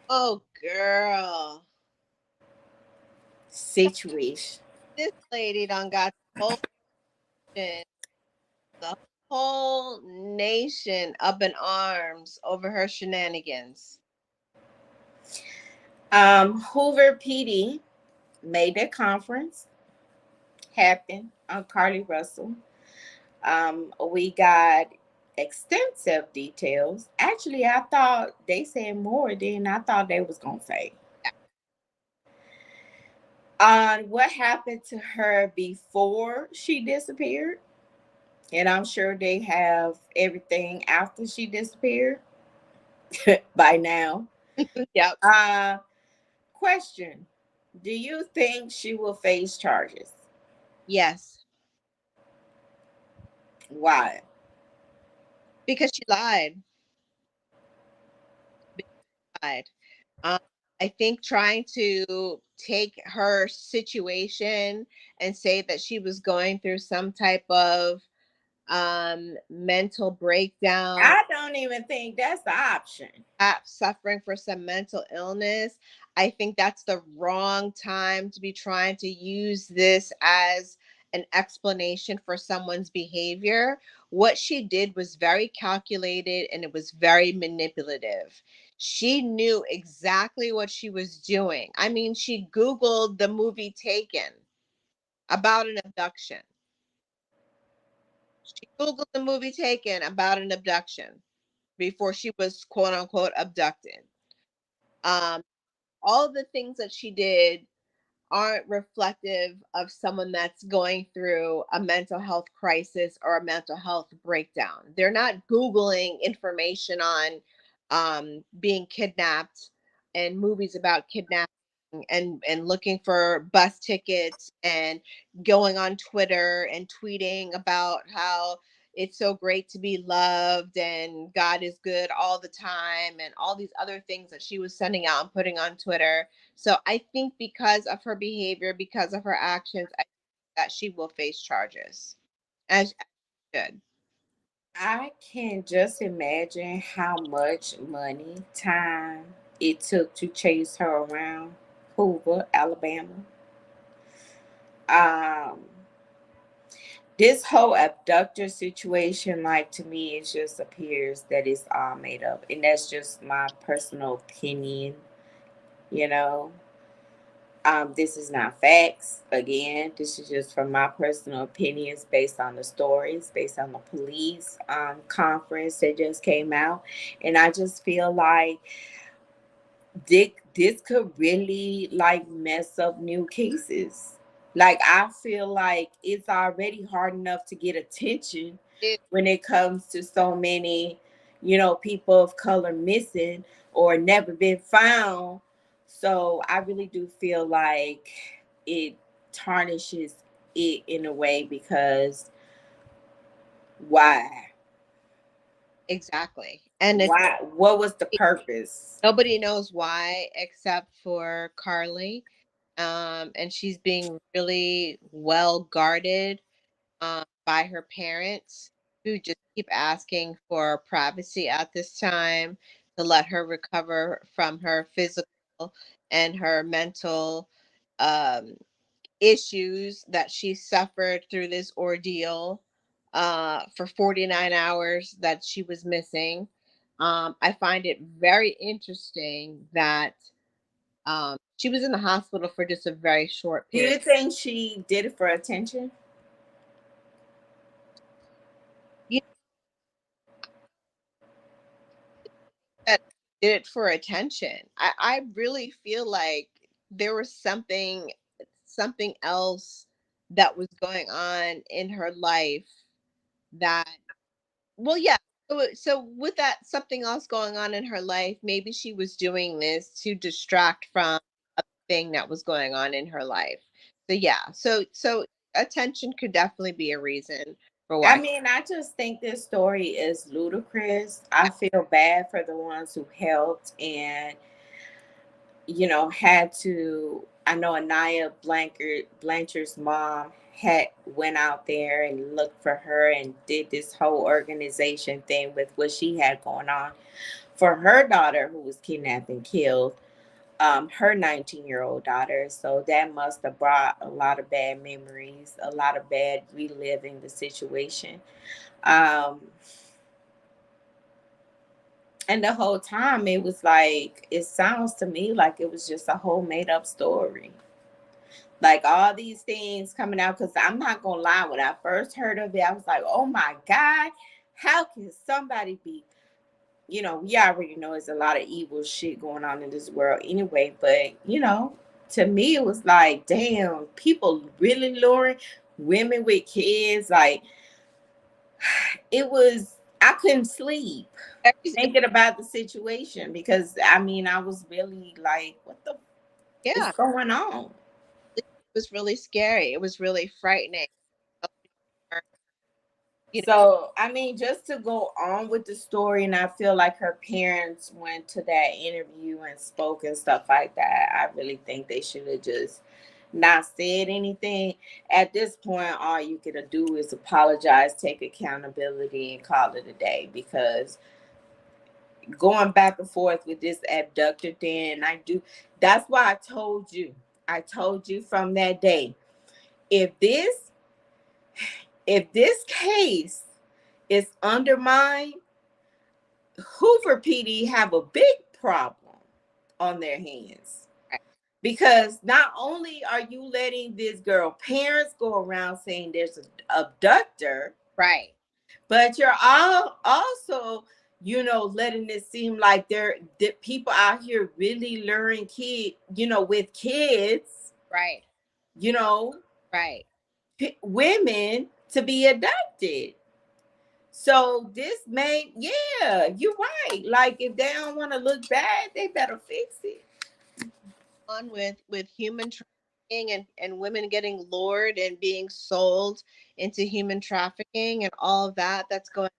Oh, girl. situation. This lady done got nation, the whole nation up in arms over her shenanigans. Hoover PD made their conference happen on Carly Russell. We got extensive details. Actually, I thought they said more than I thought they was gonna say on what happened to her before she disappeared. And I'm sure they have everything after she disappeared by now. Yep. Uh, Question: do you think she will face charges? Yes, Why? because she lied. Because she lied. Um, I think trying to take her situation and say that she was going through some type of mental breakdown, I don't even think that's the option. suffering for some mental illness. I think that's the wrong time to be trying to use this as an explanation for someone's behavior. What she did was very calculated and it was very manipulative. She knew exactly what she was doing. I mean, she Googled the movie Taken about an abduction. She Googled the movie Taken about an abduction before she was quote unquote abducted. Um, all the things that she did aren't reflective of someone that's going through a mental health crisis or a mental health breakdown. They're not Googling information on being kidnapped and movies about kidnapping and looking for bus tickets and going on Twitter and tweeting about how it's so great to be loved and God is good all the time and all these other things that she was sending out and putting on Twitter. So I think because of her behavior, because of her actions, I think that she will face charges. As should. I can just imagine how much money, time it took to chase her around Hoover, Alabama. Um, this whole abductor situation, like to me, it just appears that it's all made up, and that's just my personal opinion. You know, this is not facts. Again, this is just from my personal opinions based on the stories, based on the police conference that just came out, and I just feel like this could really like mess up new cases. Like I feel like it's already hard enough to get attention It, when it comes to so many, people of color missing or never been found. So I really do feel like it tarnishes it in a way because why? exactly. And it's, Why? What was the purpose? nobody knows why except for Carly. And she's being really well guarded by her parents, who just keep asking for privacy at this time to let her recover from her physical and her mental um, issues that she suffered through this ordeal for 49 hours that she was missing. I find it very interesting that she was in the hospital for just a very short Do period. you think she did it for attention? You that did it for attention. I really feel like there was something else that was going on in her life that, well, yeah. So with that something else going on in her life, maybe she was doing this to distract from a thing that was going on in her life. So yeah, so attention could definitely be a reason for I why. mean, I just think this story is ludicrous. I feel bad for the ones who helped and, had to. I know Anaya Blanchard's mom had went out there and looked for her and did this whole organization thing with what she had going on for her daughter who was kidnapped and killed. Her 19-year-old daughter. So that must have brought a lot of bad memories, a lot of bad reliving the situation. Um, And the whole time it was like, it sounds to me like it was just a whole made up story. Like all these things coming out, because I'm not gonna lie, when I first heard of it, I was like, oh my God, how can somebody be, we already know there's a lot of evil shit going on in this world anyway, but to me it was like, damn, people really luring women with kids. Like, it was, I couldn't sleep It thinking about the situation, because I mean, I was really like, what the is yeah, going on? it was really scary. It was really frightening. You know, So, I mean, just to go on with the story, and I feel like her parents went to that interview and spoke and stuff like that. I really think they should have just not said anything. At this point, all you could do is apologize, take accountability, and call it a day, because going back and forth with this abductor thing, that's why I told you from that day, if this case is undermined, Hoover PD have a big problem on their hands, right, because not only are you letting this girl parents go around saying there's an abductor, right, but you're all also, letting it seem like that people out here really luring with kids, right, you know, right. women to be abducted. So this may, yeah, you're right. Like, if they don't want to look bad, they better fix it. On with human trafficking and women getting lured and being sold into human trafficking and all of that that's going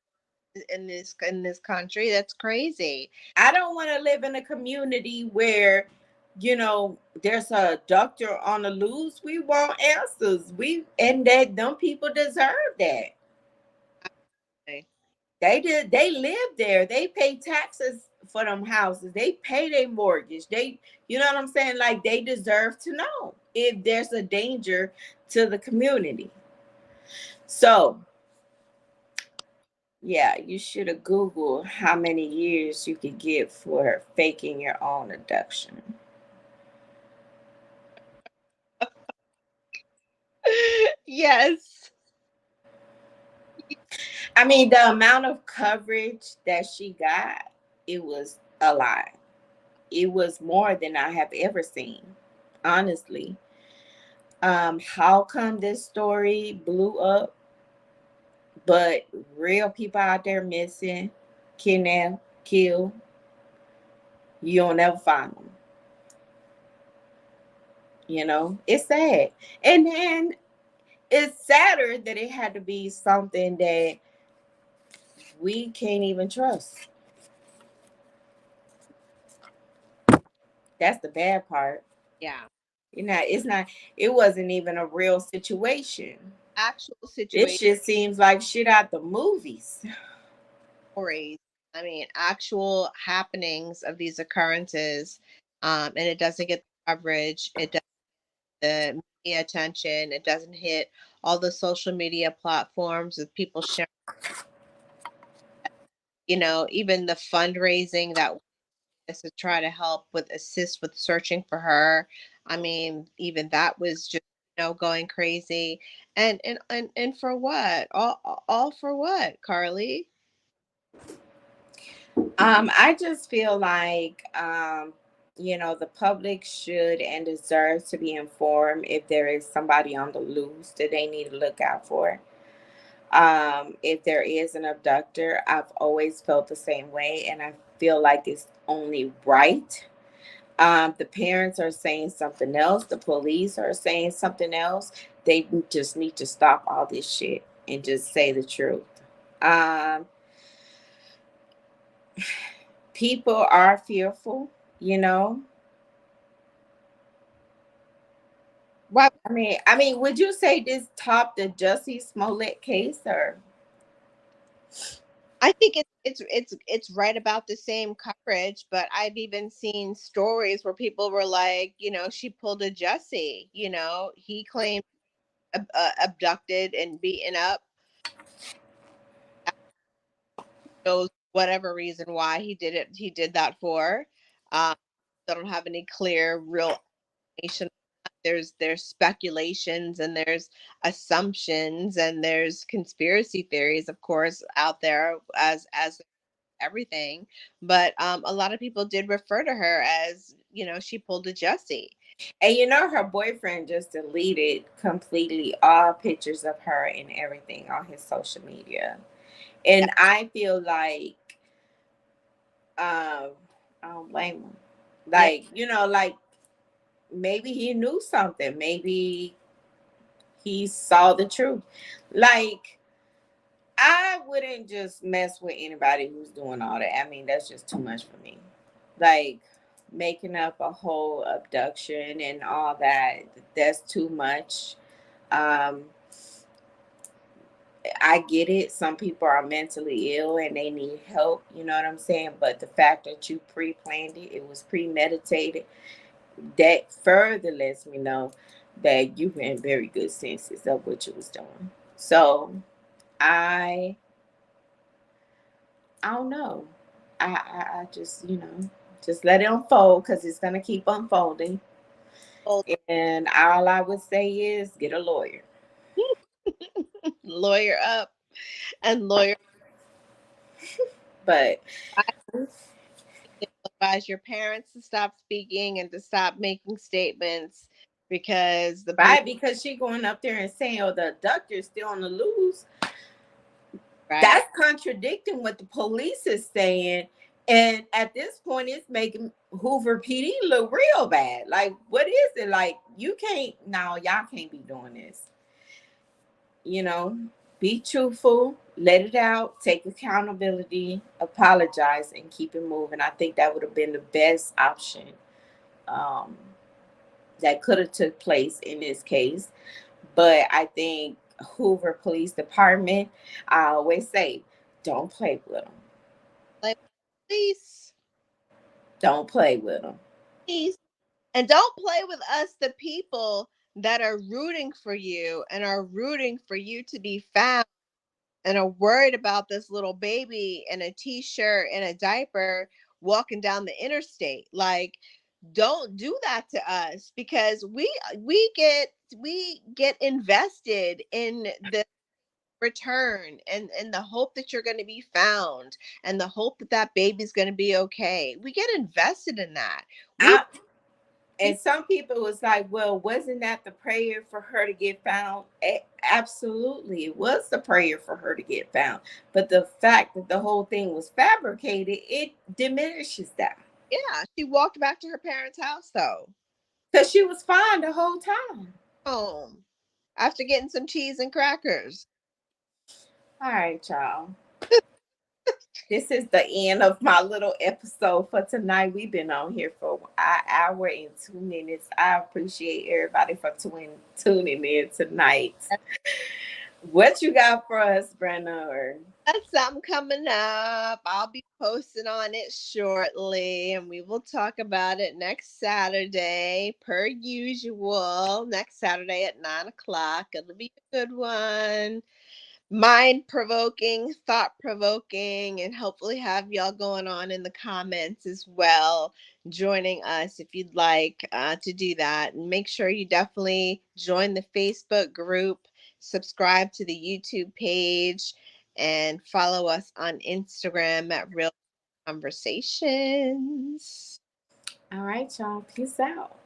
in this country. That's crazy. I don't want to live in a community where, there's a doctor on the loose. We want answers. And that them people deserve that. Okay. They did. They live there. They pay taxes for them houses. They pay their mortgage. You know what I'm saying? Like, they deserve to know if there's a danger to the community. So, yeah, you should have Googled how many years you could get for faking your own abduction. Yes. I mean, the amount of coverage that she got, it was a lot. It was more than I have ever seen, honestly. How come this story blew up, but real people out there missing, kidnapped, killed, you don't ever find them? It's sad. And then it's sadder that it had to be something that we can't even trust. That's the bad part. Yeah. It wasn't even a real situation. Actual This situation shit seems like shit out the movies. stories. I mean, actual happenings of these occurrences. And it doesn't get the coverage. It doesn't get the media attention. It doesn't hit all the social media platforms with people sharing, even the fundraising that is to try to help with assist with searching for her. I mean, even that was just going crazy. And for what? All for what, Carly? I just feel like, the public should and deserves to be informed if there is somebody on the loose that they need to look out for. If there is an abductor, I've always felt the same way, and I feel like it's only right. The parents are saying something else. The police are saying something else. They just need to stop all this shit and just say the truth. Um, People are fearful, you know. Why? I mean, would you say this topped the Jussie Smollett case, or? I think it's right about the same coverage, but I've even seen stories where people were like, she pulled a Jesse. He claimed abducted and beaten up. whatever reason why he did that for. Um, I don't have any clear, real information. There's speculations and there's assumptions and there's conspiracy theories, of course, out there as everything. But a lot of people did refer to her as, she pulled a Jesse. And her boyfriend just deleted completely all pictures of her and everything on his social media. And I feel like I don't blame him. Yeah, Like, like maybe he knew something. Maybe he saw the truth. Like, I wouldn't just mess with anybody who's doing all that. I mean, that's just too much for me. Like, making up a whole abduction and all that, that's too much. Um, I get it. Some people are mentally ill and they need help. You know what I'm saying? But the fact that you pre planned it, it was premeditated, that further lets me know that you were in very good senses of what you was doing. So I I don't know. I just, just let it unfold because it's gonna keep unfolding. old And all I would say is get a lawyer. lawyer up and lawyer. But Advise your parents to stop speaking and to stop making statements because the police, right, because she going up there and saying, "Oh, the abductor's still on the loose." right? That's contradicting what the police is saying. And at this point, it's making Hoover PD look real bad. Like, what is it? Like, you can't, no, y'all can't be doing this. You know, be truthful, let it out, take accountability, apologize, and keep it moving. I think that would have been the best option um, that could have took place in this case. But I think Hoover Police Department, I always say, don't play with them. Like, please, Don't play with them. please, and don't play with us, the people that are rooting for you and are rooting for you to be found and are worried about this little baby in a t-shirt and a diaper walking down the interstate. Like, don't do that to us because we get invested in the return and the hope that you're going to be found and the hope that that baby's going to be okay. We get invested in that. We I, and some people was like, well, wasn't that the prayer for her to get found? Absolutely, it was the prayer for her to get found. But the fact that the whole thing was fabricated, it diminishes that. Yeah, she walked back to her parents' house though. Because she was fine the whole time. Home after getting some cheese and crackers. All right, y'all. This is the end of my little episode for tonight. We've been on here for an hour and 2 minutes. I appreciate everybody for tuning in tonight. What you got for us, Brenna? That's something coming up. I'll be posting on it shortly and we will talk about it next Saturday, per usual. Next Saturday at 9 o'clock. It'll be a good one. Mind provoking, thought provoking, and hopefully have y'all going on in the comments as well, joining us if you'd like to do that. And make sure you definitely join the Facebook group, subscribe to the YouTube page, and follow us on Instagram at Real Conversations. All right, y'all. Peace out.